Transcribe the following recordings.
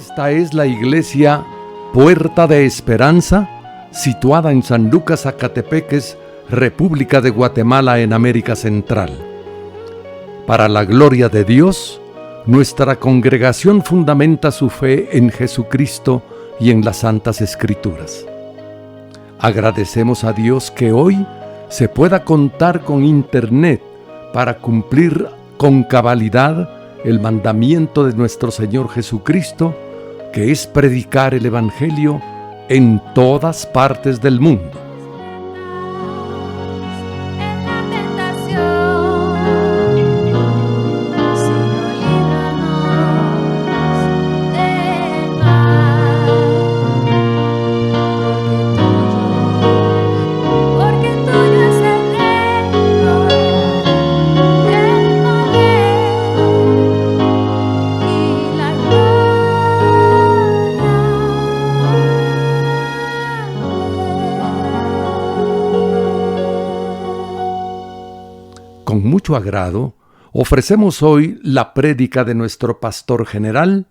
Esta es la iglesia Puerta de Esperanza, situada en San Lucas, Zacatepeques, República de Guatemala, en América Central. Para la gloria de Dios, nuestra congregación fundamenta su fe en Jesucristo y en las Santas Escrituras. Agradecemos a Dios que hoy se pueda contar con Internet para cumplir con cabalidad el mandamiento de nuestro Señor Jesucristo, que es predicar el Evangelio en todas partes del mundo. Con mucho agrado, ofrecemos hoy la prédica de nuestro pastor general,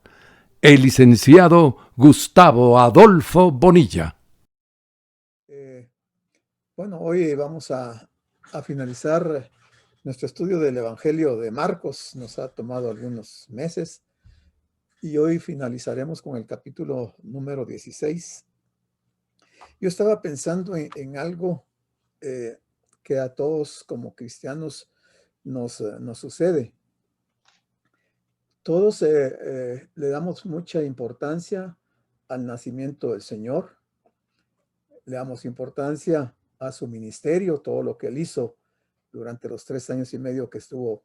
el licenciado Gustavo Adolfo Bonilla. Hoy vamos a finalizar nuestro estudio del Evangelio de Marcos. Nos ha tomado algunos meses y hoy finalizaremos con el capítulo número 16. Yo estaba pensando en algo que a todos como cristianos nos sucede. Todos le damos mucha importancia al nacimiento del Señor, le damos importancia a su ministerio, todo lo que él hizo durante los 3 años y medio que estuvo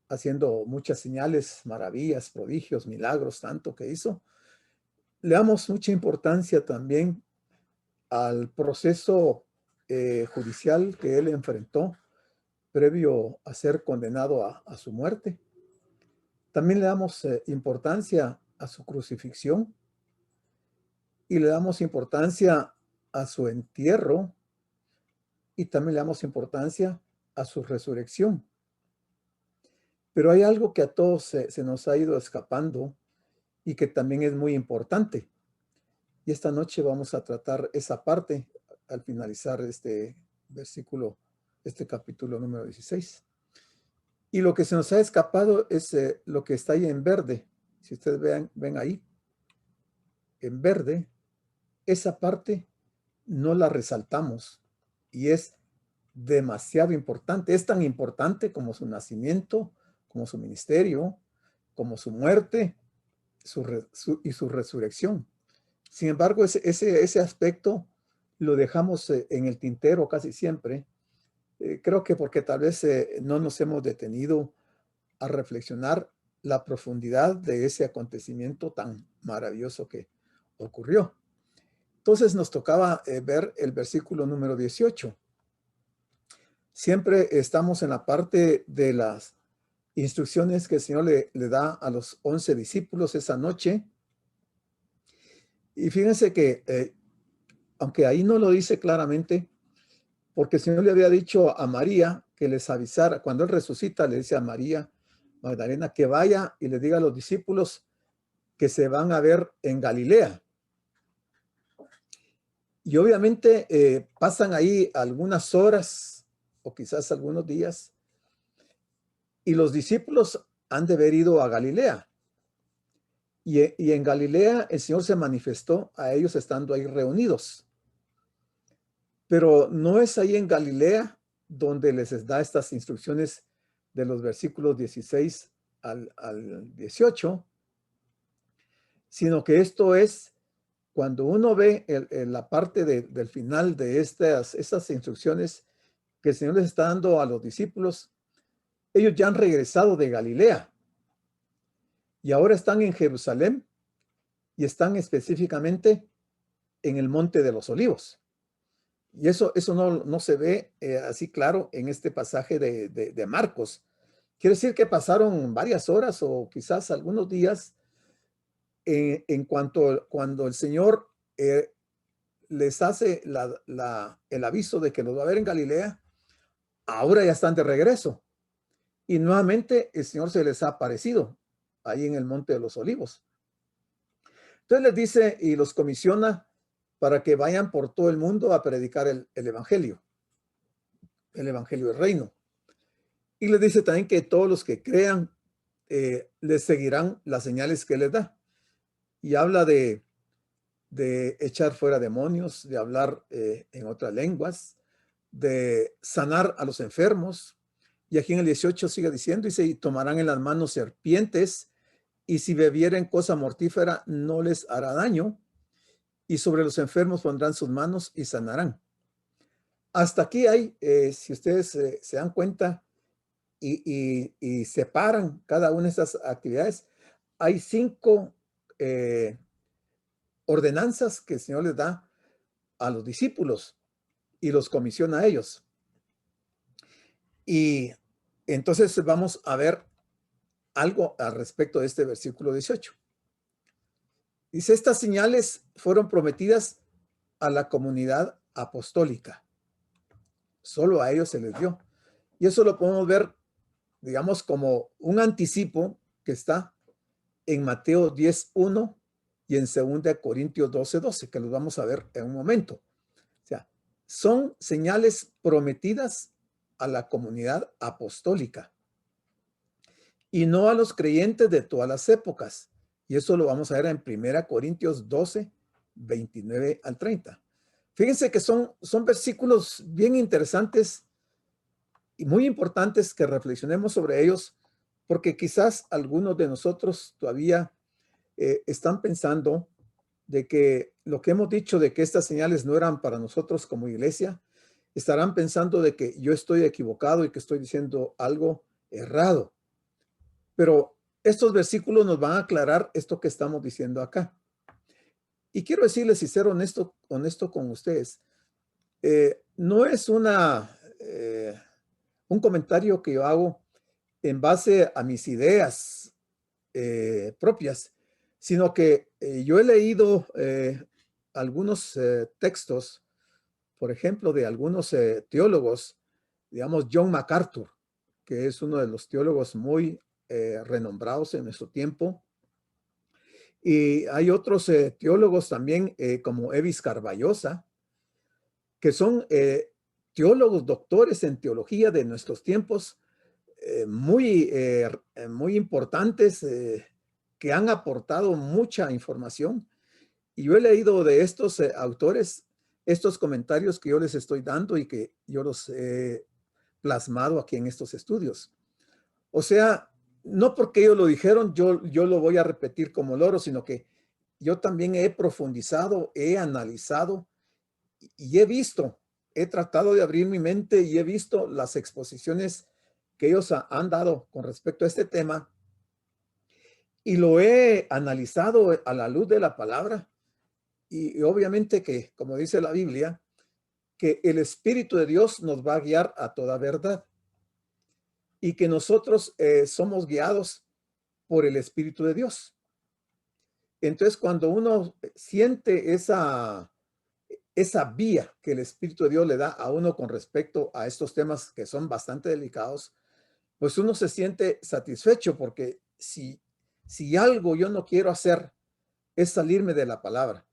haciendo muchas señales, maravillas, prodigios, milagros, tanto que hizo. Le damos mucha importancia también al proceso judicial que él enfrentó previo a ser condenado a su muerte. También le damos importancia a su crucifixión y le damos importancia a su entierro y también le damos importancia a su resurrección. Pero hay algo que a todos se nos ha ido escapando y que también es muy importante. Y esta noche vamos a tratar esa parte al finalizar este capítulo número 16. Y lo que se nos ha escapado es lo que está ahí en verde. Si ustedes ven ahí, en verde, esa parte no la resaltamos y es demasiado importante. Es tan importante como su nacimiento, como su ministerio, como su muerte y su resurrección. Sin embargo, ese aspecto lo dejamos en el tintero casi siempre. Creo que porque tal vez no nos hemos detenido a reflexionar la profundidad de ese acontecimiento tan maravilloso que ocurrió. Entonces nos tocaba ver el versículo número 18. Siempre estamos en la parte de las instrucciones que el Señor le da a los 11 discípulos esa noche. Y fíjense que, aunque ahí no lo dice claramente, porque el Señor le había dicho a María que les avisara, cuando Él resucita, le dice a María Magdalena que vaya y le diga a los discípulos que se van a ver en Galilea. Y obviamente pasan ahí algunas horas o quizás algunos días y los discípulos han de haber ido a Galilea. Y en Galilea el Señor se manifestó a ellos estando ahí reunidos. Pero no es ahí en Galilea donde les da estas instrucciones de los versículos 16 al 18, sino que esto es cuando uno ve la parte del final de estas instrucciones que el Señor les está dando a los discípulos. Ellos ya han regresado de Galilea y ahora están en Jerusalén y están específicamente en el Monte de los Olivos. Y eso no se ve así claro en este pasaje de Marcos. Quiere decir que pasaron varias horas o quizás algunos días cuando el Señor les hace el aviso de que los va a ver en Galilea. Ahora ya están de regreso. Y nuevamente el Señor se les ha aparecido ahí en el Monte de los Olivos. Entonces les dice y los comisiona para que vayan por todo el mundo a predicar el evangelio del reino. Y les dice también que todos los que crean les seguirán las señales que les da. Y habla de echar fuera demonios, de hablar en otras lenguas, de sanar a los enfermos. Y aquí en el 18 sigue diciendo, dice, y tomarán en las manos serpientes, y si bebieren cosa mortífera no les hará daño, y sobre los enfermos pondrán sus manos y sanarán. Hasta aquí hay, si ustedes se dan cuenta y separan cada una de estas actividades, hay 5 ordenanzas que el Señor les da a los discípulos y los comisiona a ellos. Y entonces vamos a ver algo al respecto de este versículo 18. Dice, estas señales fueron prometidas a la comunidad apostólica. Solo a ellos se les dio. Y eso lo podemos ver, digamos, como un anticipo que está en Mateo 10:1 y en 2 Corintios 12:12, que los vamos a ver en un momento. O sea, son señales prometidas a la comunidad apostólica y no a los creyentes de todas las épocas. Y eso lo vamos a ver en 1 Corintios 12, 29 al 30. Fíjense que son versículos bien interesantes y muy importantes que reflexionemos sobre ellos, porque quizás algunos de nosotros todavía están pensando de que lo que hemos dicho de que estas señales no eran para nosotros como iglesia, estarán pensando de que yo estoy equivocado y que estoy diciendo algo errado. Pero estos versículos nos van a aclarar esto que estamos diciendo acá. Y quiero decirles y ser honesto con ustedes. No es un comentario que yo hago en base a mis ideas propias, sino que yo he leído algunos textos, por ejemplo, de algunos teólogos, digamos John MacArthur, que es uno de los teólogos muy renombrados en nuestro tiempo. Y hay otros teólogos también como Evis Carballosa, que son teólogos, doctores en teología de nuestros tiempos, muy importantes, que han aportado mucha información. Y yo he leído de estos autores, estos comentarios que yo les estoy dando y que yo los he plasmado aquí en estos estudios. O sea, no porque ellos lo dijeron, yo lo voy a repetir como loro, sino que yo también he profundizado, he analizado y he visto, he tratado de abrir mi mente y he visto las exposiciones que ellos han dado con respecto a este tema y lo he analizado a la luz de la palabra y obviamente que, como dice la Biblia, que el Espíritu de Dios nos va a guiar a toda verdad y que nosotros somos guiados por el Espíritu de Dios. Entonces, cuando uno siente esa vía que el Espíritu de Dios le da a uno con respecto a estos temas que son bastante delicados, pues uno se siente satisfecho porque si algo yo no quiero hacer es salirme de la palabra.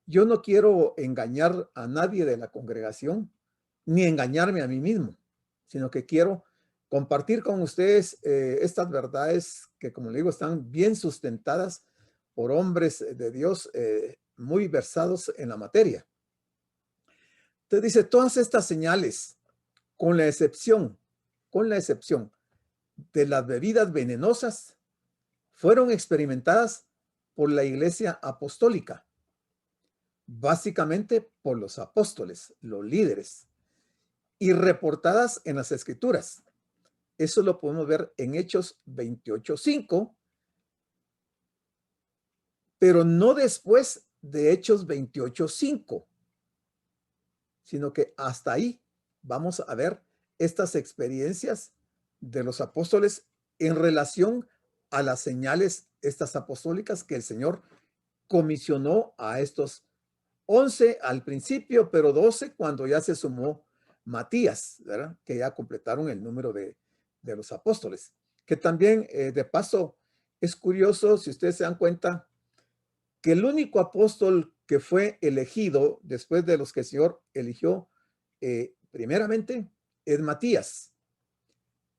Yo no quiero engañar a nadie de la congregación, ni engañarme a mí mismo, sino que quiero compartir con ustedes estas verdades que, como le digo, están bien sustentadas por hombres de Dios muy versados en la materia. Entonces dice, todas estas señales, con la excepción de las bebidas venenosas, fueron experimentadas por la iglesia apostólica, básicamente por los apóstoles, los líderes, y reportadas en las escrituras. Eso lo podemos ver en Hechos 28:5, pero no después de Hechos 28:5, sino que hasta ahí vamos a ver estas experiencias de los apóstoles en relación a las señales, estas apostólicas que el Señor comisionó a estos 11 al principio, pero 12 cuando ya se sumó Matías, ¿verdad? Que ya completaron el número de los apóstoles. Que también, de paso, es curioso, si ustedes se dan cuenta, que el único apóstol que fue elegido después de los que el Señor eligió primeramente es Matías.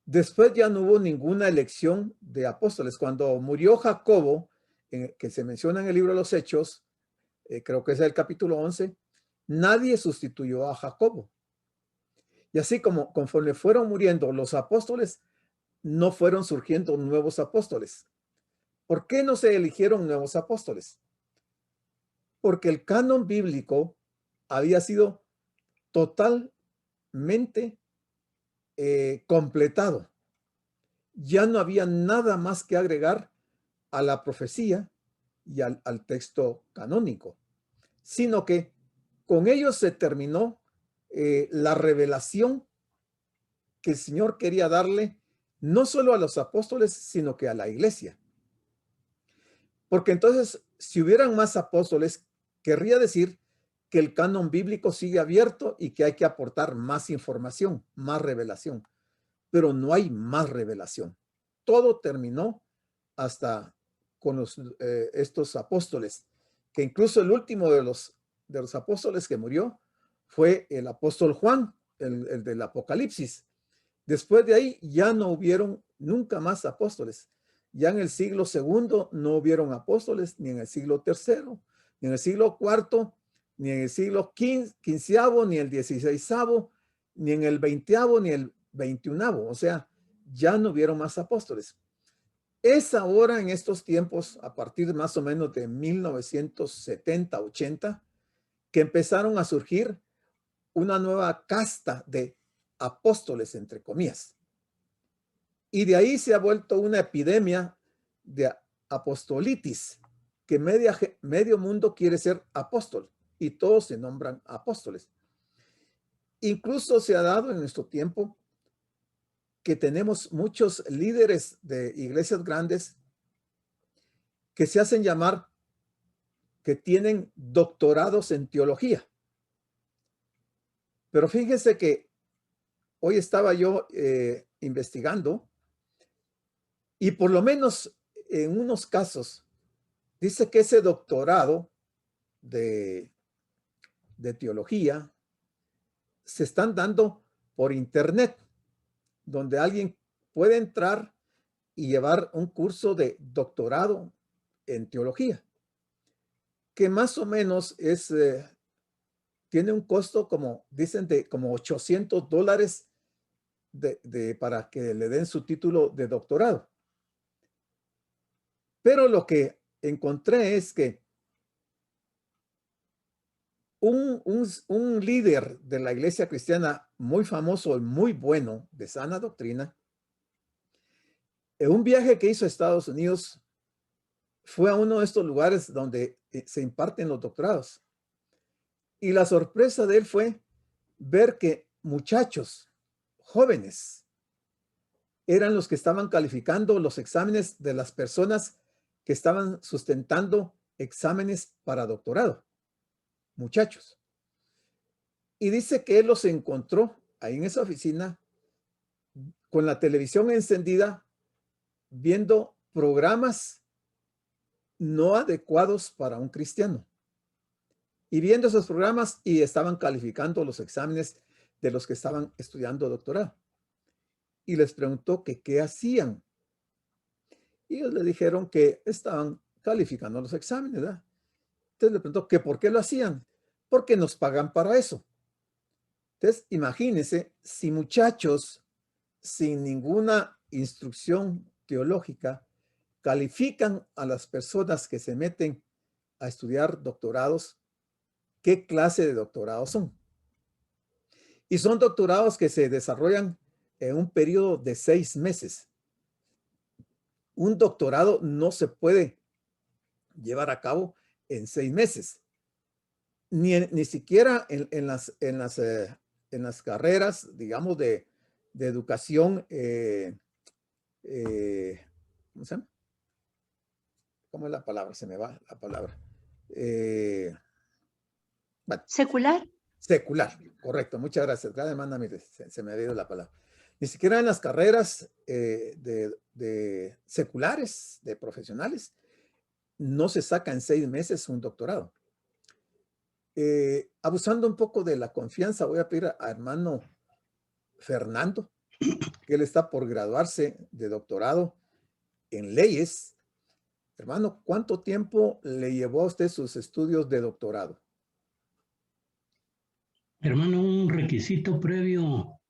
Después ya no hubo ninguna elección de apóstoles. Cuando murió Jacobo, que se menciona en el libro de los Hechos, creo que es el capítulo 11, nadie sustituyó a Jacobo. Y así como conforme fueron muriendo los apóstoles, no fueron surgiendo nuevos apóstoles. ¿Por qué no se eligieron nuevos apóstoles? Porque el canon bíblico había sido totalmente completado. Ya no había nada más que agregar a la profecía y al texto canónico, sino que con ellos se terminó la revelación que el Señor quería darle no solo a los apóstoles, sino que a la iglesia. Porque entonces, si hubieran más apóstoles, querría decir que el canon bíblico sigue abierto y que hay que aportar más información, más revelación. Pero no hay más revelación. Todo terminó hasta con estos apóstoles, que incluso el último de los apóstoles que murió fue el apóstol Juan, el del Apocalipsis. Después de ahí ya no hubieron nunca más apóstoles. Ya en el siglo segundo no hubieron apóstoles, ni en el siglo tercero, ni en el siglo cuarto, ni en el siglo quinceavo, ni el dieciseisavo, ni en el veinteavo, ni el veintiunavo. O sea, ya no hubieron más apóstoles. Es ahora en estos tiempos, a partir más o menos de 1970, 80, que empezaron a surgir una nueva casta de apóstoles, entre comillas. Y de ahí se ha vuelto una epidemia de apostolitis, que medio mundo quiere ser apóstol y todos se nombran apóstoles. Incluso se ha dado en nuestro tiempo que tenemos muchos líderes de iglesias grandes que se hacen llamar que tienen doctorados en teología. Pero fíjense que hoy estaba yo investigando y por lo menos en unos casos dice que ese doctorado de teología se están dando por internet, donde alguien puede entrar y llevar un curso de doctorado en teología, que más o menos es, tiene un costo como, dicen, de como $800 para que le den su título de doctorado. Pero lo que encontré es que un líder de la iglesia cristiana muy famoso y muy bueno de sana doctrina, en un viaje que hizo a Estados Unidos, fue a uno de estos lugares donde se imparten los doctorados. Y la sorpresa de él fue ver que muchachos jóvenes eran los que estaban calificando los exámenes de las personas que estaban sustentando exámenes para doctorado. Muchachos. Y dice que él los encontró ahí en esa oficina con la televisión encendida viendo programas no adecuados para un cristiano. Y viendo esos programas y estaban calificando los exámenes de los que estaban estudiando doctorado. Y les preguntó que qué hacían. Y ellos le dijeron que estaban calificando los exámenes, ¿verdad? Entonces le preguntó que por qué lo hacían. Porque nos pagan para eso. Entonces, imagínense si muchachos sin ninguna instrucción teológica califican a las personas que se meten a estudiar doctorados, ¿qué clase de doctorados son? Y son doctorados que se desarrollan en un periodo de 6 meses. Un doctorado no se puede llevar a cabo en 6 meses. Ni siquiera en las carreras, digamos, de educación, ¿cómo se llama? ¿Cómo es la palabra? Se me va la palabra. Bueno, ¿Secular? secular, correcto. Muchas gracias. Cada demanda, mire, se me ha ido la palabra. Ni siquiera en las carreras de seculares, de profesionales, no se saca en 6 meses un doctorado. Abusando un poco de la confianza, voy a pedir a hermano Fernando, que él está por graduarse de doctorado en leyes. Hermano, ¿cuánto tiempo le llevó a usted sus estudios de doctorado? Hermano, un requisito previo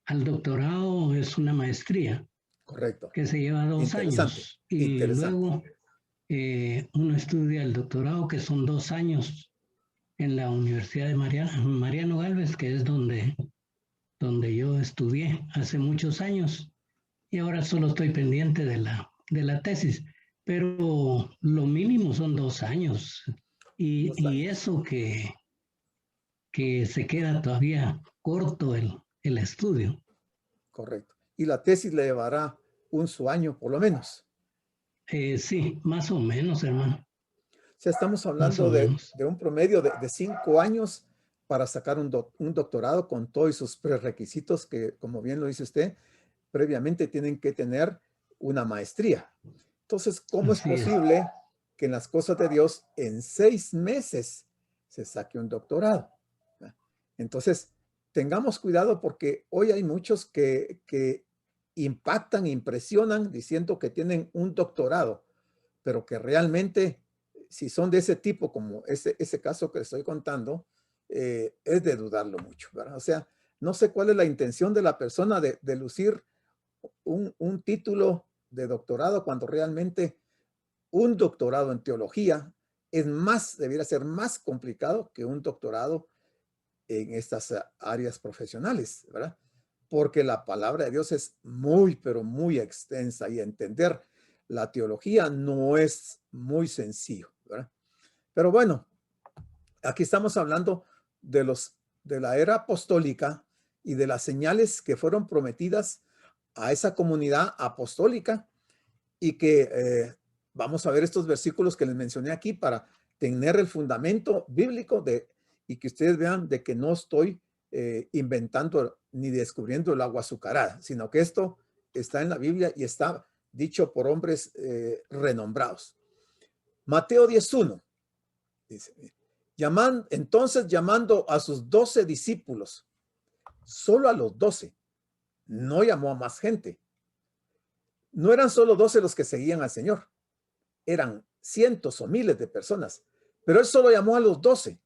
al doctorado es una maestría Correcto. que se lleva 2 Interesante. años y Interesante. luego uno estudia el doctorado, que son 2 años en la Universidad de Mariano Gálvez, que es donde yo estudié hace muchos años, y ahora solo estoy pendiente de la tesis, pero lo mínimo son 2 años, 2 y años. eso que se queda todavía corto el estudio. Correcto. Y la tesis le llevará su año por lo menos. Sí, más o menos, hermano. O sea, estamos Más o hablando menos. de un promedio de 5 años para sacar un doctorado con todos sus prerequisitos que, como bien lo dice usted, previamente tienen que tener una maestría. Entonces, ¿cómo es Así es. posible que en las cosas de Dios en 6 meses se saque un doctorado? Entonces, tengamos cuidado porque hoy hay muchos que impactan, impresionan diciendo que tienen un doctorado, pero que realmente, si son de ese tipo, como ese caso que estoy contando, es de dudarlo mucho, ¿verdad? O sea, no sé cuál es la intención de la persona de lucir un título de doctorado cuando realmente un doctorado en teología debiera ser más complicado que un doctorado en estas áreas profesionales, ¿verdad? Porque la palabra de Dios es muy, pero muy extensa y entender la teología no es muy sencillo, ¿verdad? Pero bueno, aquí estamos hablando de la era apostólica y de las señales que fueron prometidas a esa comunidad apostólica y que vamos a ver estos versículos que les mencioné aquí para tener el fundamento bíblico y que ustedes vean de que no estoy inventando ni descubriendo el agua azucarada, sino que esto está en la Biblia y está dicho por hombres renombrados. Mateo 10:1 dice, entonces llamando a sus 12 discípulos, solo a los 12, no llamó a más gente. No eran solo 12 los que seguían al Señor, eran cientos o miles de personas, pero él solo llamó a los 12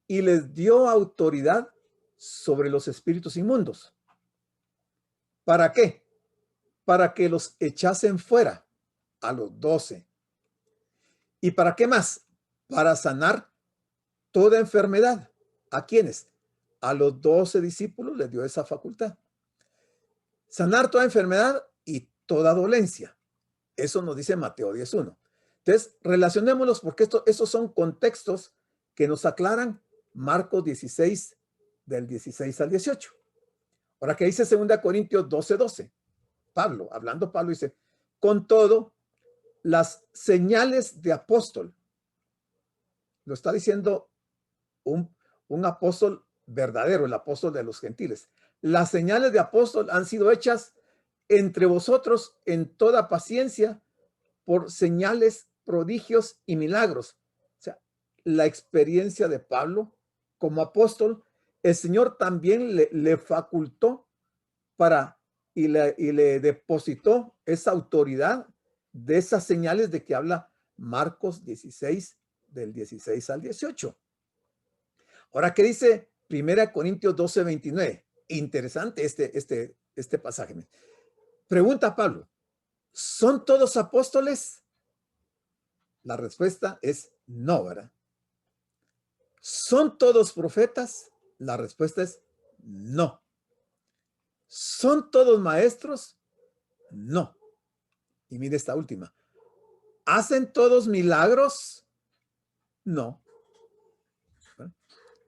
y les dio autoridad sobre los espíritus inmundos. ¿Para qué? Para que los echasen fuera a los 12. ¿Y para qué más? Para sanar toda enfermedad. ¿A quiénes? A los 12 discípulos les dio esa facultad. Sanar toda enfermedad y toda dolencia. Eso nos dice Mateo 10:1. Entonces, relacionémoslos porque estos son contextos que nos aclaran Marcos 16, del 16 al 18. Ahora, ¿qué dice 2 Corintios 12:12? Pablo dice, con todo, las señales de apóstol, lo está diciendo un apóstol verdadero, el apóstol de los gentiles. Las señales de apóstol han sido hechas entre vosotros en toda paciencia por señales, prodigios y milagros. O sea, la experiencia de Pablo como apóstol, el Señor también le facultó y le depositó esa autoridad de esas señales de que habla Marcos 16, del 16 al 18. Ahora, ¿qué dice 1 Corintios 12:29? Interesante este pasaje. Pregunta Pablo, ¿son todos apóstoles? La respuesta es no, ¿verdad? ¿Son todos profetas? La respuesta es no. ¿Son todos maestros? No. Y mire esta última. ¿Hacen todos milagros? No.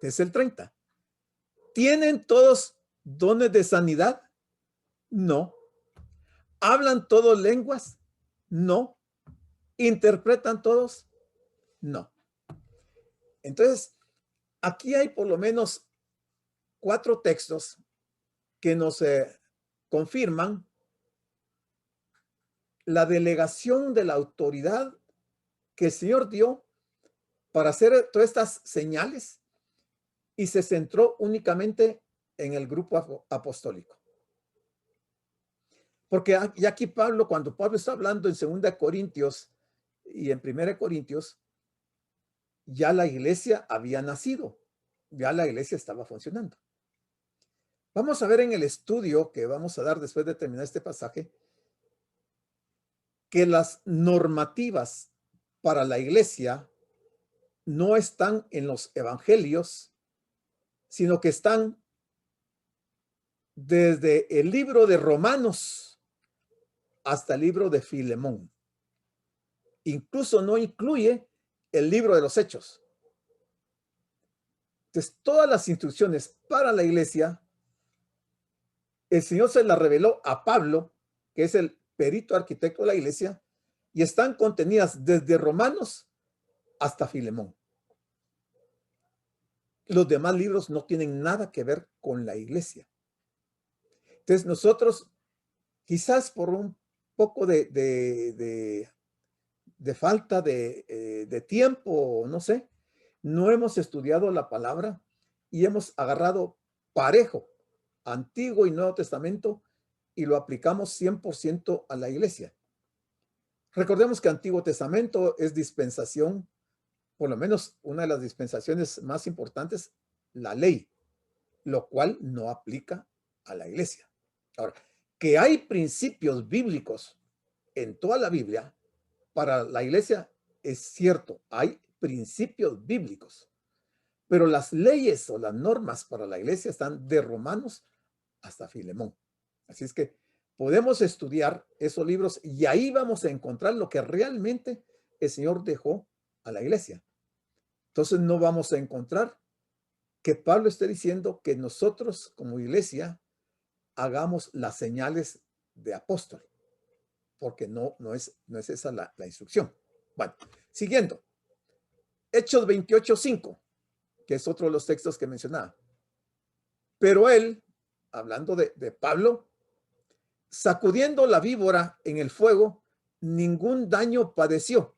Es el 30. ¿Tienen todos dones de sanidad? No. ¿Hablan todos lenguas? No. ¿Interpretan todos? No. Entonces, aquí hay por lo menos 4 textos que nos confirman la delegación de la autoridad que el Señor dio para hacer todas estas señales y se centró únicamente en el grupo apostólico. Porque ya aquí Pablo, cuando Pablo está hablando en 2 Corintios y en 1 Corintios, ya la iglesia había nacido, ya la iglesia estaba funcionando. Vamos a ver en el estudio que vamos a dar después de terminar este pasaje, que las normativas para la iglesia no están en los evangelios, sino que están desde el libro de Romanos hasta el libro de Filemón. Incluso no incluye el libro de los Hechos. Entonces, todas las instrucciones para la iglesia, el Señor se las reveló a Pablo, que es el perito arquitecto de la iglesia, y están contenidas desde Romanos hasta Filemón. Los demás libros no tienen nada que ver con la iglesia. Entonces, nosotros, quizás por un poco de falta de tiempo, no sé, no hemos estudiado la palabra y hemos agarrado parejo Antiguo y Nuevo Testamento y lo aplicamos 100% a la iglesia. Recordemos que Antiguo Testamento es dispensación, por lo menos una de las dispensaciones más importantes, la ley, lo cual no aplica a la iglesia. Ahora, que hay principios bíblicos en toda la Biblia, para la iglesia es cierto, hay principios bíblicos, pero las leyes o las normas para la iglesia están de Romanos hasta Filemón. Así es que podemos estudiar esos libros y ahí vamos a encontrar lo que realmente el Señor dejó a la iglesia. Entonces no vamos a encontrar que Pablo esté diciendo que nosotros como iglesia hagamos las señales de apóstol, porque no es esa la instrucción. Bueno, siguiendo. Hechos 28:5, que es otro de los textos que mencionaba. Pero él, hablando de Pablo, sacudiendo la víbora en el fuego, ningún daño padeció.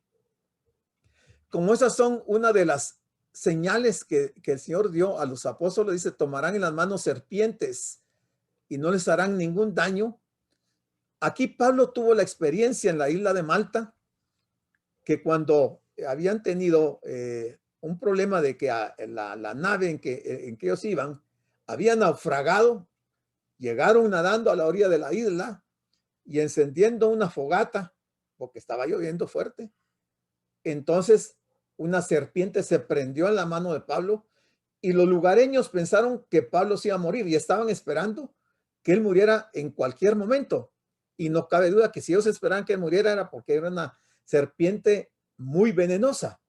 Como esas son una de las señales que el Señor dio a los apóstoles, dice, tomarán en las manos serpientes y no les harán ningún daño. Aquí Pablo tuvo la experiencia en la isla de Malta, que cuando habían tenido un problema de que la nave en que ellos iban había naufragado, llegaron nadando a la orilla de la isla y encendiendo una fogata, porque estaba lloviendo fuerte. Entonces una serpiente se prendió en la mano de Pablo y los lugareños pensaron que Pablo se iba a morir y estaban esperando que él muriera en cualquier momento. Y no cabe duda que si ellos esperaban que él muriera era porque era una serpiente muy venenosa.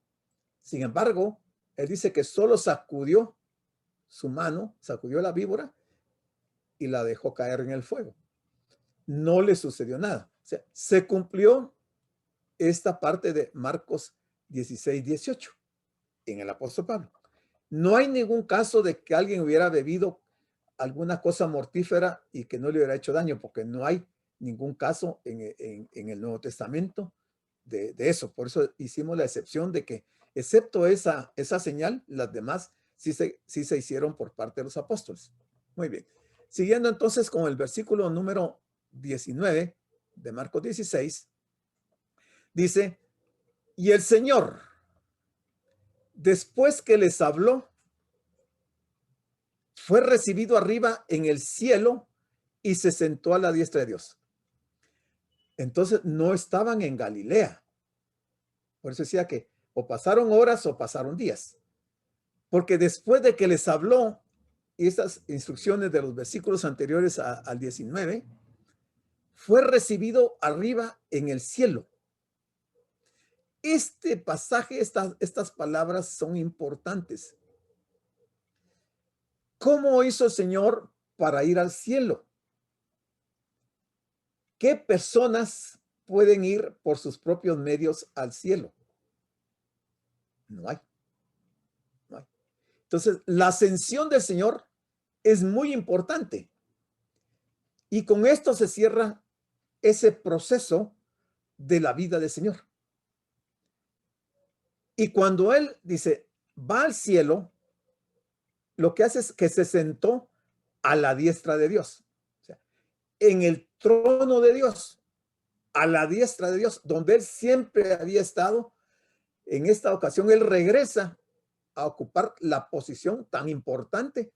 Sin embargo, él dice que solo sacudió su mano, sacudió la víbora y la dejó caer en el fuego. No le sucedió nada. O sea, se cumplió esta parte de Marcos 16:18 en el apóstol Pablo. No hay ningún caso de que alguien hubiera bebido alguna cosa mortífera y que no le hubiera hecho daño, porque no hay ningún caso en el Nuevo Testamento de eso. Por eso hicimos la excepción de que, excepto esa señal, las demás sí se hicieron por parte de los apóstoles. Muy bien. Siguiendo entonces con el versículo número 19 de Marcos 16, dice, y el Señor, después que les habló, fue recibido arriba en el cielo y se sentó a la diestra de Dios. Entonces no estaban en Galilea. Por eso decía que o pasaron horas o pasaron días. Porque después de que les habló estas instrucciones de los versículos anteriores al 19, fue recibido arriba en el cielo. Este pasaje, estas palabras son importantes. ¿Cómo hizo el Señor para ir al cielo? ¿Qué personas pueden ir por sus propios medios al cielo? No hay. No hay. Entonces, la ascensión del Señor es muy importante. Y con esto se cierra ese proceso de la vida del Señor. Y cuando él dice, va al cielo, lo que hace es que se sentó a la diestra de Dios. O sea, en el trono de Dios, a la diestra de Dios, donde él siempre había estado. En esta ocasión él regresa a ocupar la posición tan importante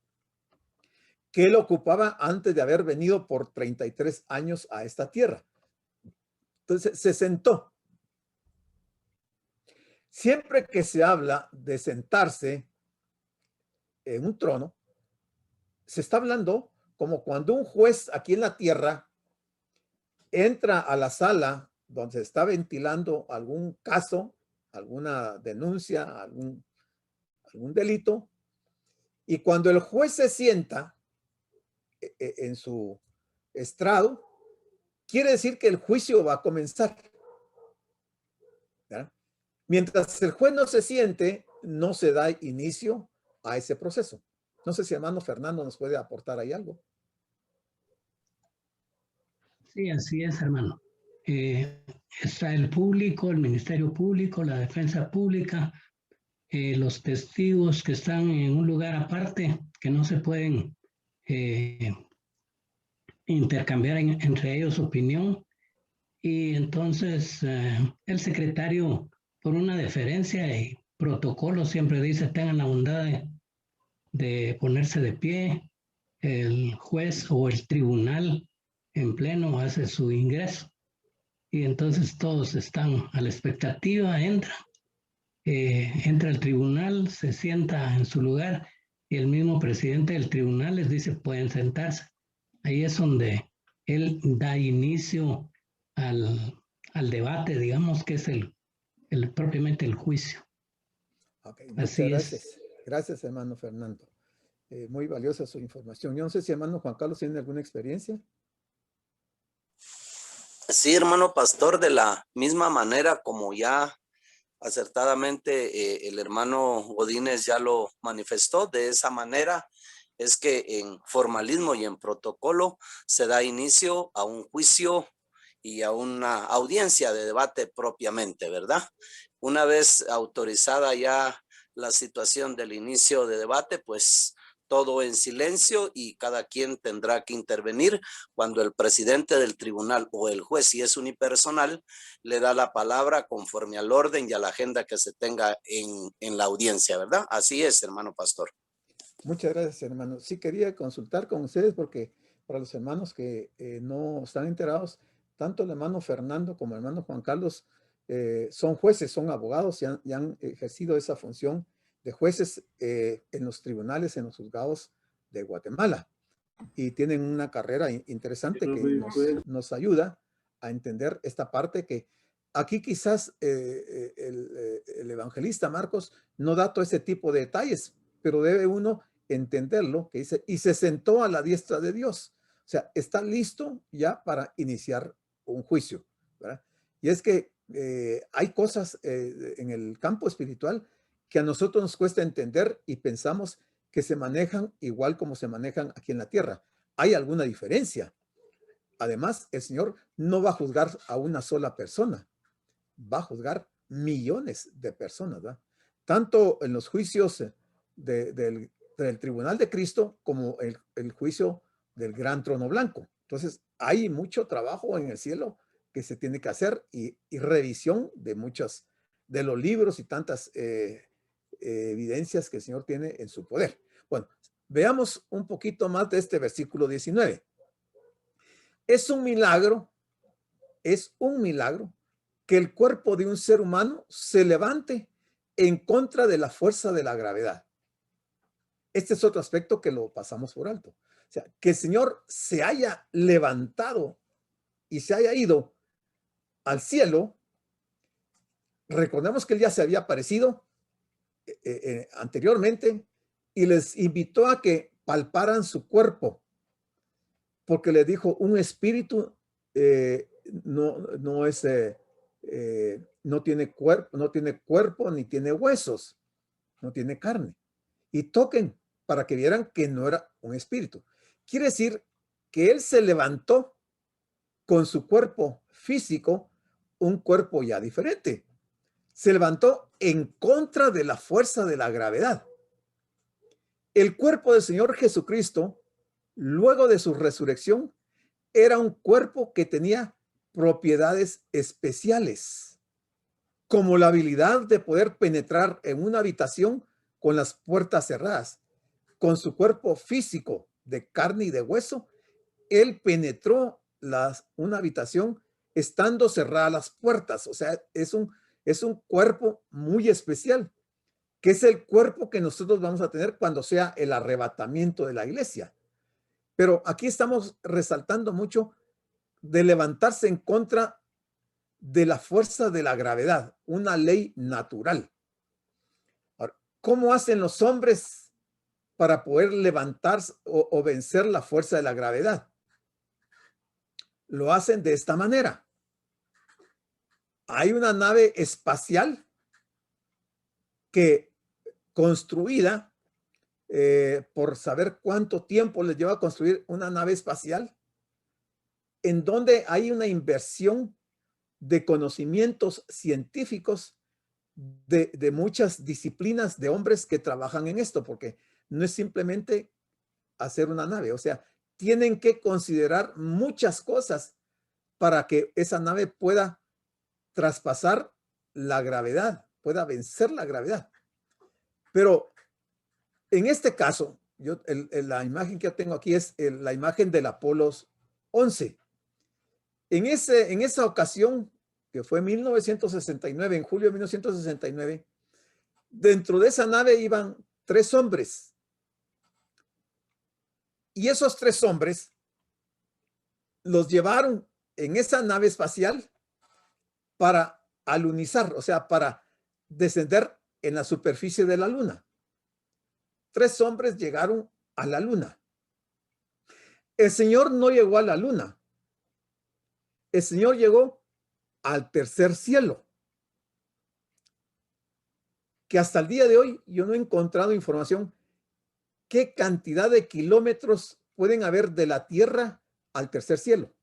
que él ocupaba antes de haber venido por 33 años a esta tierra. Entonces se sentó. Siempre que se habla de sentarse en un trono, se está hablando como cuando un juez aquí en la tierra entra a la sala donde se está ventilando algún caso, alguna denuncia, algún delito, y cuando el juez se sienta en su estrado, quiere decir que el juicio va a comenzar. ¿Ya? Mientras el juez no se siente, no se da inicio a ese proceso. No sé si hermano Fernando nos puede aportar ahí algo. Sí, así es, hermano. Está el público, el Ministerio Público, la defensa pública, los testigos que están en un lugar aparte, que no se pueden intercambiar entre ellos opinión. Y entonces el secretario, por una deferencia y protocolo, siempre dice, tengan la bondad de ponerse de pie. El juez o el tribunal en pleno hace su ingreso. Y entonces todos están a la expectativa, entra al tribunal, se sienta en su lugar y el mismo presidente del tribunal les dice, pueden sentarse. Ahí es donde él da inicio al debate, digamos, que es propiamente el juicio. Okay, Así muchas gracias. Gracias, hermano Fernando. Muy valiosa su información. Yo no sé si hermano Juan Carlos tiene alguna experiencia. Sí, hermano pastor, de la misma manera como ya acertadamente el hermano Godínez ya lo manifestó, de esa manera es que en formalismo y en protocolo se da inicio a un juicio y a una audiencia de debate propiamente, ¿verdad? Una vez autorizada ya la situación del inicio de debate, pues todo en silencio y cada quien tendrá que intervenir cuando el presidente del tribunal o el juez, si es unipersonal, le da la palabra conforme al orden y a la agenda que se tenga en la audiencia, ¿verdad? Así es, hermano pastor. Muchas gracias, hermano. Sí quería consultar con ustedes porque para los hermanos que no están enterados, tanto el hermano Fernando como el hermano Juan Carlos son jueces, son abogados y han ejercido esa función de jueces en los tribunales, en los juzgados de Guatemala. Y tienen una carrera interesante que nos ayuda a entender esta parte que aquí quizás el evangelista Marcos no da todo ese tipo de detalles, pero debe uno entenderlo, que dice, y se sentó a la diestra de Dios. O sea, está listo ya para iniciar un juicio, ¿verdad? Y es que hay cosas en el campo espiritual que a nosotros nos cuesta entender y pensamos que se manejan igual como se manejan aquí en la tierra. Hay alguna diferencia. Además, el Señor no va a juzgar a una sola persona, va a juzgar millones de personas, ¿verdad? Tanto en los juicios del tribunal de Cristo como el juicio del gran trono blanco. Entonces, hay mucho trabajo en el cielo que se tiene que hacer y revisión de muchos de los libros y tantas evidencias que el Señor tiene en su poder. Bueno, veamos un poquito más de este versículo 19. Es un milagro que el cuerpo de un ser humano se levante en contra de la fuerza de la gravedad. Este es otro aspecto que lo pasamos por alto. O sea, que el Señor se haya levantado y se haya ido al cielo. Recordemos que él ya se había aparecido anteriormente y les invitó a que palparan su cuerpo, porque les dijo, un espíritu no tiene cuerpo, ni tiene huesos, no tiene carne. Y toquen para que vieran que no era un espíritu. Quiere decir que él se levantó con su cuerpo físico, un cuerpo ya diferente. se levantó en contra de la fuerza de la gravedad. El cuerpo del Señor Jesucristo, luego de su resurrección, era un cuerpo que tenía propiedades especiales, como la habilidad de poder penetrar en una habitación con las puertas cerradas. Con su cuerpo físico de carne y de hueso, él penetró una habitación estando cerradas las puertas. O sea, es un cuerpo muy especial, que es el cuerpo que nosotros vamos a tener cuando sea el arrebatamiento de la iglesia. Pero aquí estamos resaltando mucho de levantarse en contra de la fuerza de la gravedad, una ley natural. Ahora, ¿cómo hacen los hombres para poder levantarse o vencer la fuerza de la gravedad? Lo hacen de esta manera. Hay una nave espacial que construida por saber cuánto tiempo les lleva a construir una nave espacial, en donde hay una inversión de conocimientos científicos de muchas disciplinas de hombres que trabajan en esto, porque no es simplemente hacer una nave, o sea, tienen que considerar muchas cosas para que esa nave pueda traspasar la gravedad, pueda vencer la gravedad. Pero en este caso, la imagen que yo tengo aquí es la imagen del Apolo 11. En esa ocasión, que fue 1969, en julio de 1969, dentro de esa nave iban 3 hombres. Y esos 3 hombres los llevaron en esa nave espacial para alunizar, o sea, para descender en la superficie de la luna. 3 hombres llegaron a la luna. El Señor no llegó a la luna. El Señor llegó al tercer cielo, que hasta el día de hoy yo no he encontrado información qué cantidad de kilómetros pueden haber de la Tierra al tercer cielo.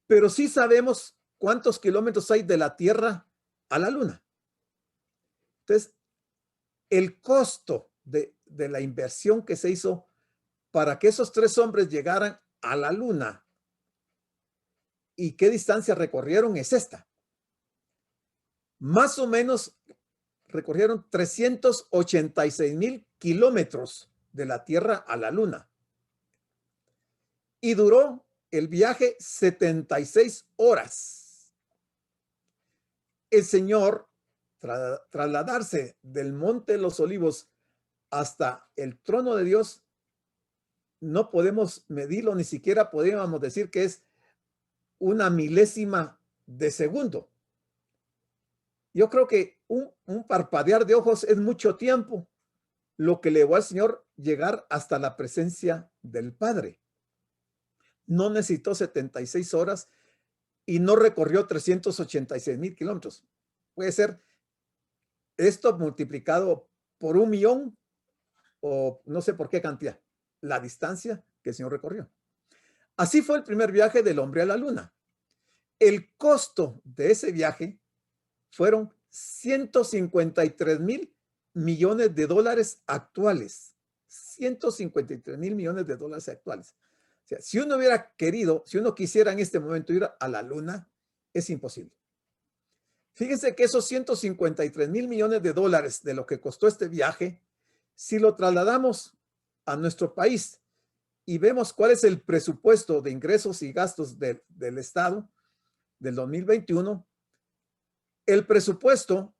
Pero sí sabemos cuántos kilómetros hay de la Tierra a la luna. Entonces, el costo de la inversión que se hizo para que esos 3 hombres llegaran a la luna y qué distancia recorrieron es esta. Más o menos recorrieron 386,000 kilómetros de la Tierra a la luna. Y duró el viaje 76 horas. El Señor, trasladarse del Monte de los Olivos hasta el trono de Dios, no podemos medirlo, ni siquiera podríamos decir que es una milésima de segundo. Yo creo que un parpadear de ojos es mucho tiempo lo que le llevó al Señor llegar hasta la presencia del Padre. No necesitó 76 horas y no recorrió 386,000 kilómetros. Puede ser esto multiplicado por 1,000,000 o no sé por qué cantidad, la distancia que el Señor recorrió. Así fue el primer viaje del hombre a la luna. El costo de ese viaje fueron 153,000 millones de dólares actuales. 153,000 millones de dólares actuales. O sea, si uno hubiera querido, si uno quisiera en este momento ir a la luna, es imposible. Fíjense que esos 153,000 millones de dólares de lo que costó este viaje, si lo trasladamos a nuestro país y vemos cuál es el presupuesto de ingresos y gastos del Estado del 2021, el presupuesto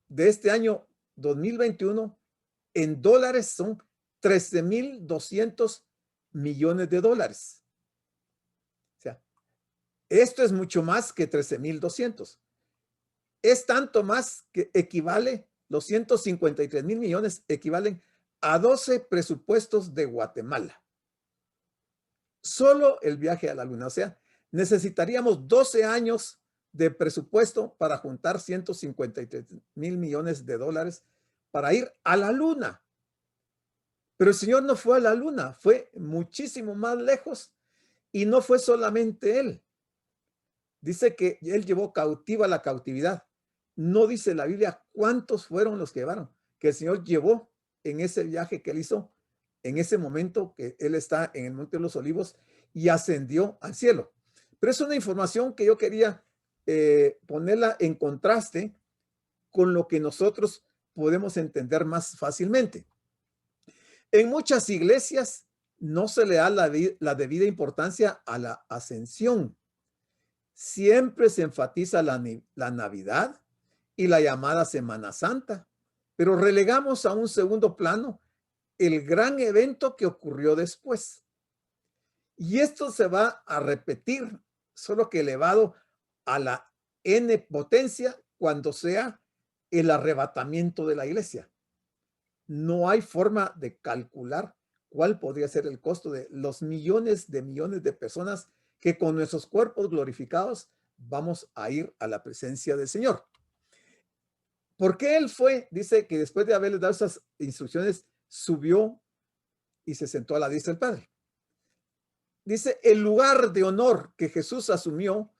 de este año 2021 en dólares son 13,200 millones de dólares. O sea, esto es mucho más que 13,200. Es tanto más que equivale, los 153,000 millones equivalen a 12 presupuestos de Guatemala. Solo el viaje a la luna. O sea, necesitaríamos 12 años de presupuesto para juntar 153,000 millones de dólares para ir a la luna. Pero el Señor no fue a la luna, fue muchísimo más lejos y no fue solamente Él. Dice que él llevó cautiva la cautividad. No dice la Biblia cuántos fueron los que llevaron, que el Señor llevó en ese viaje que él hizo, en ese momento que él está en el Monte de los Olivos y ascendió al cielo. Pero es una información que yo quería ponerla en contraste con lo que nosotros podemos entender más fácilmente. En muchas iglesias no se le da la debida importancia a la ascensión. Siempre se enfatiza la Navidad y la llamada Semana Santa, pero relegamos a un segundo plano el gran evento que ocurrió después. Y esto se va a repetir, solo que elevado a la n potencia cuando sea el arrebatamiento de la iglesia. No hay forma de calcular cuál podría ser el costo de los millones de personas que con nuestros cuerpos glorificados vamos a ir a la presencia del Señor. ¿Por qué él fue? Dice que después de haberle dado esas instrucciones, subió y se sentó a la diestra del Padre. Dice, el lugar de honor que Jesús asumió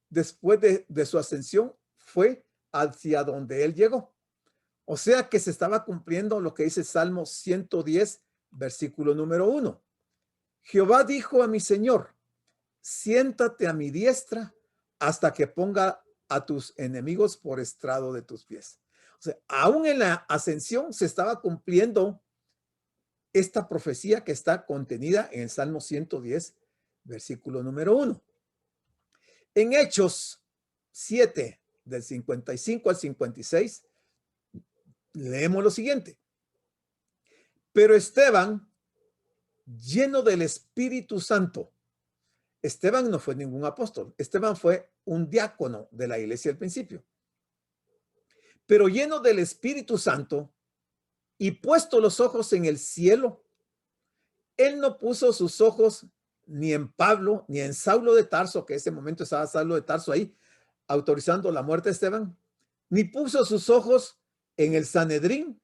después de su ascensión fue hacia donde él llegó. O sea que se estaba cumpliendo lo que dice Salmo 110, versículo número 1. Jehová dijo a mi Señor, siéntate a mi diestra hasta que ponga a tus enemigos por estrado de tus pies. O sea, aún en la ascensión se estaba cumpliendo esta profecía que está contenida en el Salmo 110, versículo número 1. En Hechos 7, del 55 al 56, leemos lo siguiente. Pero Esteban, lleno del Espíritu Santo, Esteban no fue ningún apóstol, Esteban fue un diácono de la iglesia al principio, pero lleno del Espíritu Santo y puesto los ojos en el cielo, él no puso sus ojos ni en Pablo, ni en Saulo de Tarso, que en ese momento estaba Saulo de Tarso ahí, autorizando la muerte de Esteban, ni puso sus ojos en el Sanedrín,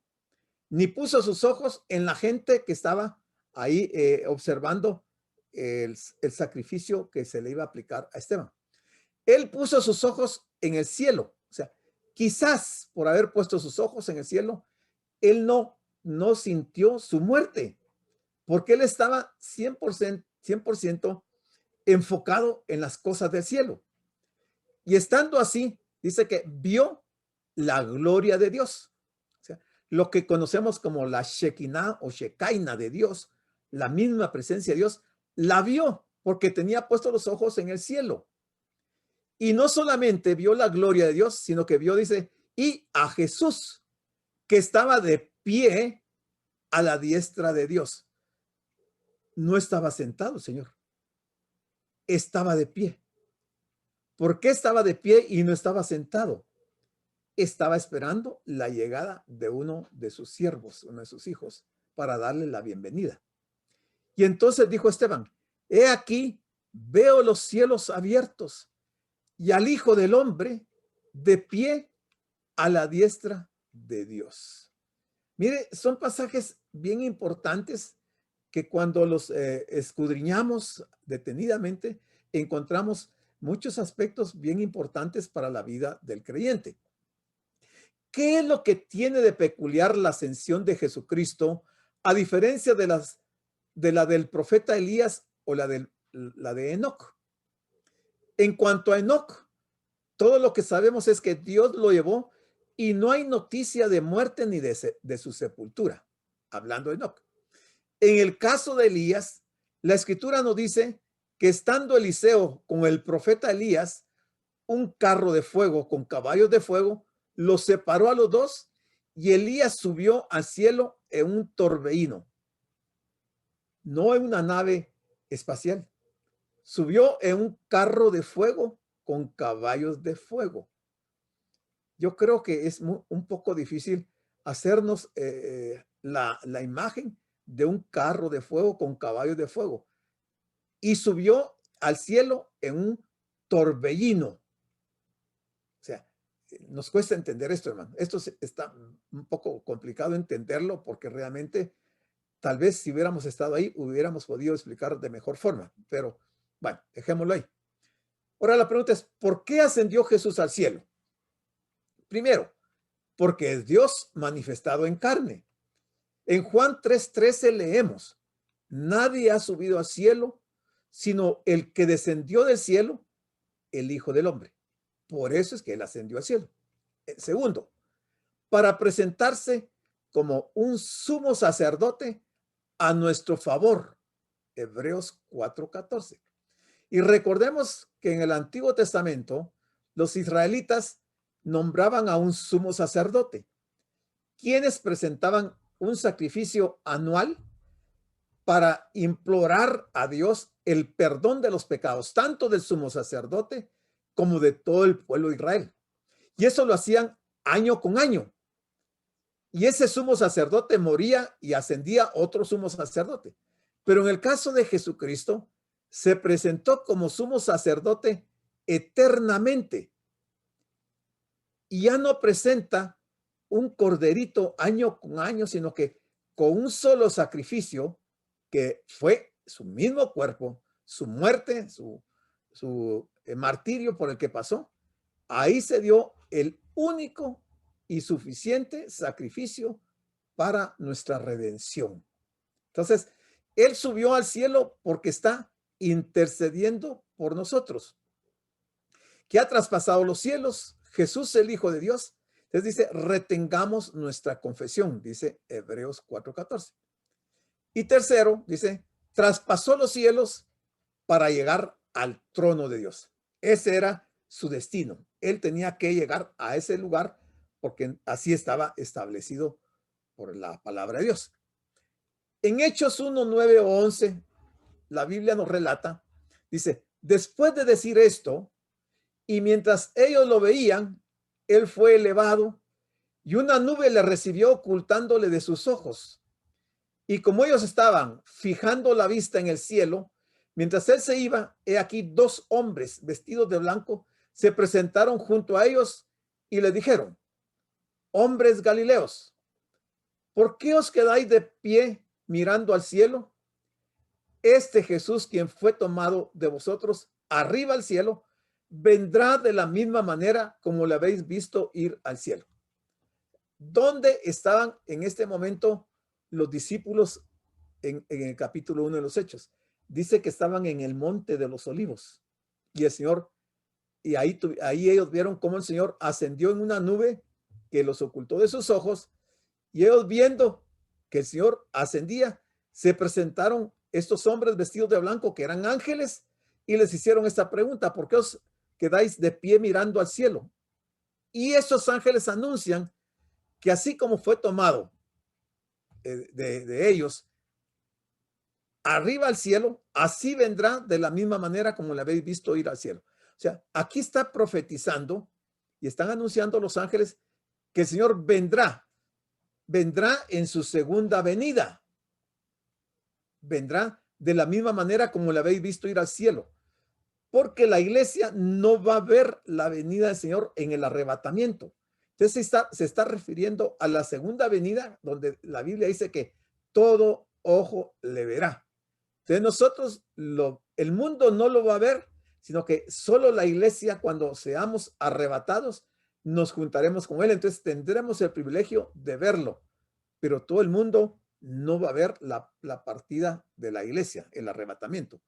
ni puso sus ojos en la gente que estaba ahí observando el sacrificio que se le iba a aplicar a Esteban. Él puso sus ojos en el cielo. O sea, quizás por haber puesto sus ojos en el cielo, él no sintió su muerte, porque él estaba 100% enfocado en las cosas del cielo. Y estando así, dice que vio la gloria de Dios. O sea, lo que conocemos como la Shekinah o Shekinah de Dios, la misma presencia de Dios, la vio porque tenía puestos los ojos en el cielo. Y no solamente vio la gloria de Dios, sino que vio, dice, y a Jesús, que estaba de pie a la diestra de Dios. No estaba sentado, Señor. Estaba de pie. ¿Por qué estaba de pie y no estaba sentado? Estaba esperando la llegada de uno de sus siervos, uno de sus hijos, para darle la bienvenida. Y entonces dijo Esteban, he aquí, veo los cielos abiertos y al Hijo del Hombre de pie a la diestra de Dios. Mire, son pasajes bien importantes que cuando los escudriñamos detenidamente, encontramos muchos aspectos bien importantes para la vida del creyente. ¿Qué es lo que tiene de peculiar la ascensión de Jesucristo a diferencia de la del profeta Elías o la de Enoc? En cuanto a Enoc, todo lo que sabemos es que Dios lo llevó y no hay noticia de muerte ni de su sepultura, hablando de Enoc. En el caso de Elías, la escritura nos dice que estando Eliseo con el profeta Elías, un carro de fuego con caballos de fuego los separó a los dos y Elías subió al cielo en un torbellino, no en una nave espacial. Subió en un carro de fuego con caballos de fuego. Yo creo que es un poco difícil hacernos la imagen de un carro de fuego con caballos de fuego. Y subió al cielo en un torbellino. O sea, nos cuesta entender esto, hermano. Esto está un poco complicado entenderlo porque realmente tal vez si hubiéramos estado ahí hubiéramos podido explicar de mejor forma. Pero bueno, dejémoslo ahí. Ahora la pregunta es, ¿por qué ascendió Jesús al cielo? Primero, porque es Dios manifestado en carne. En Juan 3:13 leemos, nadie ha subido al cielo, sino el que descendió del cielo, el Hijo del Hombre. Por eso es que él ascendió al cielo. Segundo, para presentarse como un sumo sacerdote a nuestro favor. Hebreos 4:14. Y recordemos que en el Antiguo Testamento los israelitas nombraban a un sumo sacerdote, quienes presentaban un sacrificio anual para implorar a Dios el perdón de los pecados, tanto del sumo sacerdote como de todo el pueblo de Israel. Y eso lo hacían año con año. Y ese sumo sacerdote moría y ascendía otro sumo sacerdote. Pero en el caso de Jesucristo, se presentó como sumo sacerdote eternamente. Y ya no presenta un corderito año con año, sino que con un solo sacrificio, que fue su mismo cuerpo, su muerte, su martirio por el que pasó, ahí se dio el único y suficiente sacrificio para nuestra redención. Entonces, él subió al cielo porque está intercediendo por nosotros, que ha traspasado los cielos, Jesús el Hijo de Dios. Entonces dice, retengamos nuestra confesión, dice Hebreos 4:14. Y tercero, dice, traspasó los cielos para llegar al trono de Dios. Ese era su destino. Él tenía que llegar a ese lugar porque así estaba establecido por la palabra de Dios. En Hechos 1, 9 o 11, la Biblia nos relata, dice, después de decir esto, y mientras ellos lo veían, él fue elevado y una nube le recibió ocultándole de sus ojos. Y como ellos estaban fijando la vista en el cielo, mientras él se iba, he aquí dos hombres vestidos de blanco se presentaron junto a ellos y le dijeron, hombres galileos, ¿por qué os quedáis de pie mirando al cielo? Este Jesús, quien fue tomado de vosotros arriba al cielo, vendrá de la misma manera como le habéis visto ir al cielo. ¿Dónde estaban en este momento los discípulos en el capítulo 1 de los Hechos? Dice que estaban en el monte de los olivos y el Señor, y ahí ellos vieron cómo el Señor ascendió en una nube que los ocultó de sus ojos, y ellos viendo que el Señor ascendía, se presentaron estos hombres vestidos de blanco que eran ángeles y les hicieron esta pregunta, ¿por qué os quedáis de pie mirando al cielo? Y esos ángeles anuncian que así como fue tomado de ellos arriba al cielo, así vendrá de la misma manera como le habéis visto ir al cielo. O sea, aquí está profetizando y están anunciando los ángeles que el Señor vendrá en su segunda venida. Vendrá de la misma manera como le habéis visto ir al cielo. Porque la iglesia no va a ver la venida del Señor en el arrebatamiento. Entonces se está refiriendo a la segunda venida, donde la Biblia dice que todo ojo le verá. Entonces nosotros, el mundo no lo va a ver, sino que solo la iglesia, cuando seamos arrebatados, nos juntaremos con él. Entonces tendremos el privilegio de verlo, pero todo el mundo no va a ver la partida de la iglesia, el arrebatamiento.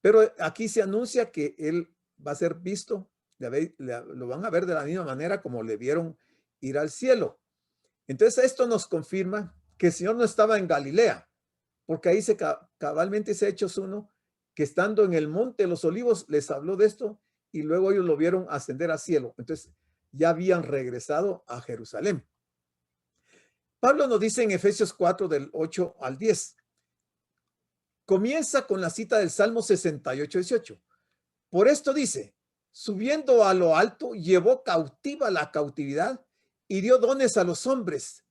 Pero aquí se anuncia que él va a ser visto, lo van a ver de la misma manera como le vieron ir al cielo. Entonces esto nos confirma que el Señor no estaba en Galilea, porque ahí cabalmente se ha hecho uno, que estando en el monte de los olivos les habló de esto y luego ellos lo vieron ascender al cielo. Entonces ya habían regresado a Jerusalén. Pablo nos dice en Efesios 4 del 8 al 10. Comienza con la cita del Salmo 68, 18. Por esto dice, subiendo a lo alto, llevó cautiva la cautividad y dio dones a los hombres.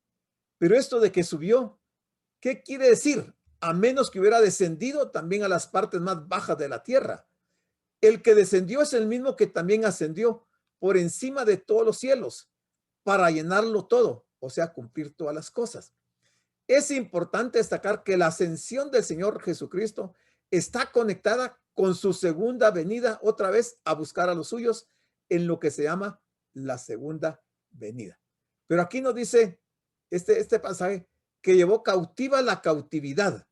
Pero esto de que subió, ¿qué quiere decir? A menos que hubiera descendido también a las partes más bajas de la tierra. El que descendió es el mismo que también ascendió por encima de todos los cielos para llenarlo todo, o sea, cumplir todas las cosas. Es importante destacar que la ascensión del Señor Jesucristo está conectada con su segunda venida otra vez a buscar a los suyos en lo que se llama la segunda venida. Pero aquí nos dice este pasaje que llevó cautiva la cautividad.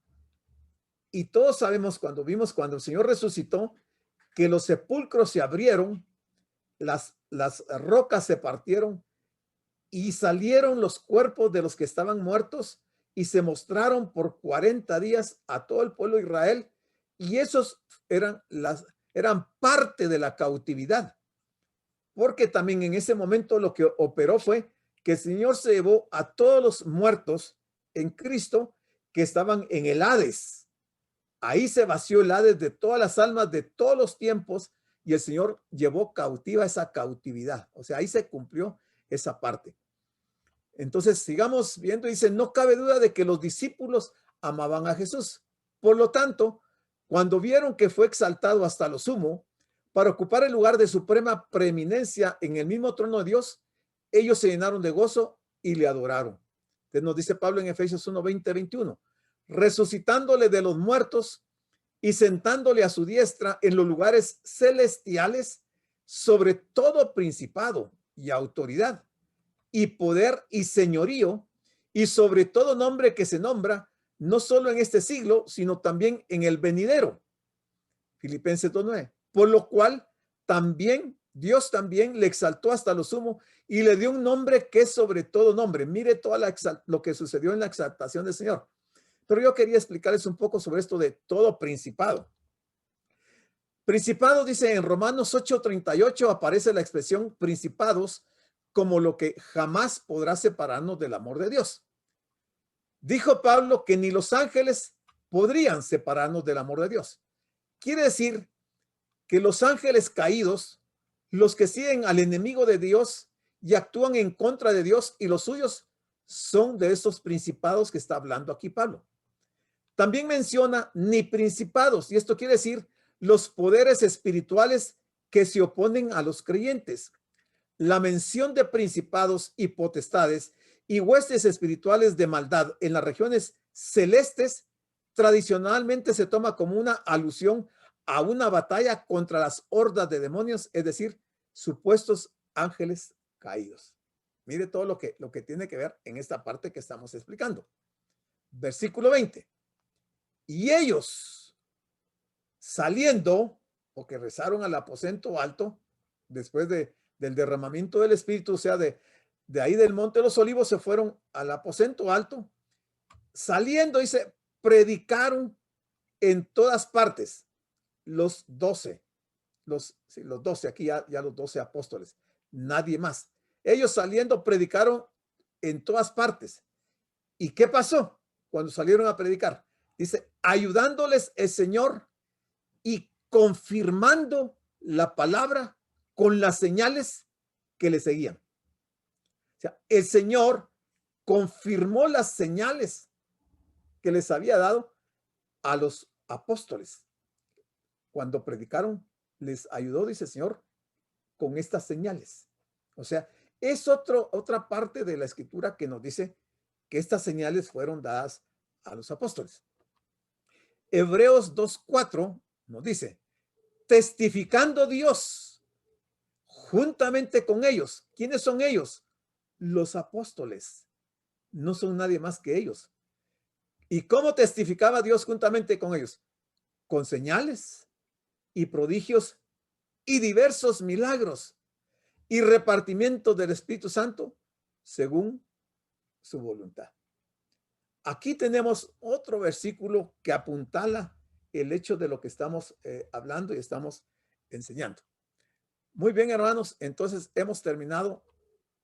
Y todos sabemos cuando el Señor resucitó, que los sepulcros se abrieron, las rocas se partieron y salieron los cuerpos de los que estaban muertos y se mostraron por 40 días a todo el pueblo de Israel. Y esos eran parte de la cautividad. Porque también en ese momento lo que operó fue que el Señor se llevó a todos los muertos en Cristo que estaban en el Hades. Ahí se vació el Hades de todas las almas de todos los tiempos y el Señor llevó cautiva esa cautividad. O sea, ahí se cumplió esa parte. Entonces, sigamos viendo. Dice, no cabe duda de que los discípulos amaban a Jesús. Por lo tanto, cuando vieron que fue exaltado hasta lo sumo para ocupar el lugar de suprema preeminencia en el mismo trono de Dios, ellos se llenaron de gozo y le adoraron. Entonces nos dice Pablo en Efesios 1, 20, 21, resucitándole de los muertos y sentándole a su diestra en los lugares celestiales sobre todo principado y autoridad y poder y señorío y sobre todo nombre que se nombra, no solo en este siglo, sino también en el venidero. Filipenses 2:9. Por lo cual también Dios también le exaltó hasta lo sumo y le dio un nombre que es sobre todo nombre. Mire toda lo que sucedió en la exaltación del Señor. Pero yo quería explicarles un poco sobre esto de todo principado. Principado, dice en Romanos 8:38, aparece la expresión principados como lo que jamás podrá separarnos del amor de Dios. Dijo Pablo que ni los ángeles podrían separarnos del amor de Dios. Quiere decir que los ángeles caídos, los que siguen al enemigo de Dios y actúan en contra de Dios y los suyos, son de esos principados que está hablando aquí Pablo. También menciona ni principados, y esto quiere decir los poderes espirituales que se oponen a los creyentes. La mención de principados y potestades y huestes espirituales de maldad en las regiones celestes tradicionalmente se toma como una alusión a una batalla contra las hordas de demonios, es decir, supuestos ángeles caídos. Mire todo lo que tiene que ver en esta parte que estamos explicando. Versículo 20. Y ellos, saliendo, porque rezaron al aposento alto, después del derramamiento del Espíritu, o sea, de ahí del Monte de los Olivos, se fueron al aposento alto. Saliendo, dice, predicaron en todas partes. Los 12, los 12, aquí ya los 12 apóstoles, nadie más. Ellos saliendo predicaron en todas partes. ¿Y qué pasó cuando salieron a predicar? Dice, ayudándoles el Señor y confirmando la palabra con las señales que le seguían. O sea, el Señor confirmó las señales que les había dado a los apóstoles. Cuando predicaron, les ayudó, dice el Señor, con estas señales. O sea, es otra parte de la escritura que nos dice que estas señales fueron dadas a los apóstoles. Hebreos 2:4 nos dice, testificando Dios juntamente con ellos. ¿Quiénes son ellos? Los apóstoles. No son nadie más que ellos. ¿Y cómo testificaba Dios juntamente con ellos? Con señales y prodigios y diversos milagros y repartimiento del Espíritu Santo según su voluntad. Aquí tenemos otro versículo que apuntala el hecho de lo que estamos hablando y estamos enseñando. Muy bien, hermanos, entonces hemos terminado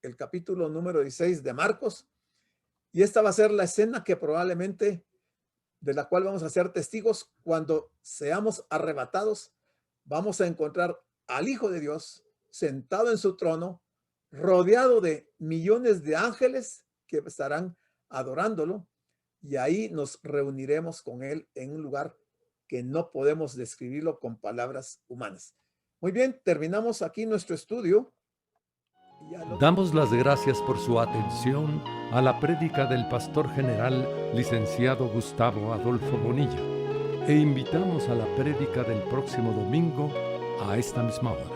el capítulo número 16 de Marcos y esta va a ser la escena que probablemente de la cual vamos a ser testigos cuando seamos arrebatados. Vamos a encontrar al Hijo de Dios sentado en su trono, rodeado de millones de ángeles que estarán adorándolo, y ahí nos reuniremos con él en un lugar que no podemos describirlo con palabras humanas. Muy bien, terminamos aquí nuestro estudio. Damos las gracias por su atención a la prédica del pastor general, licenciado Gustavo Adolfo Bonilla. e invitamos a la prédica del próximo domingo a esta misma hora.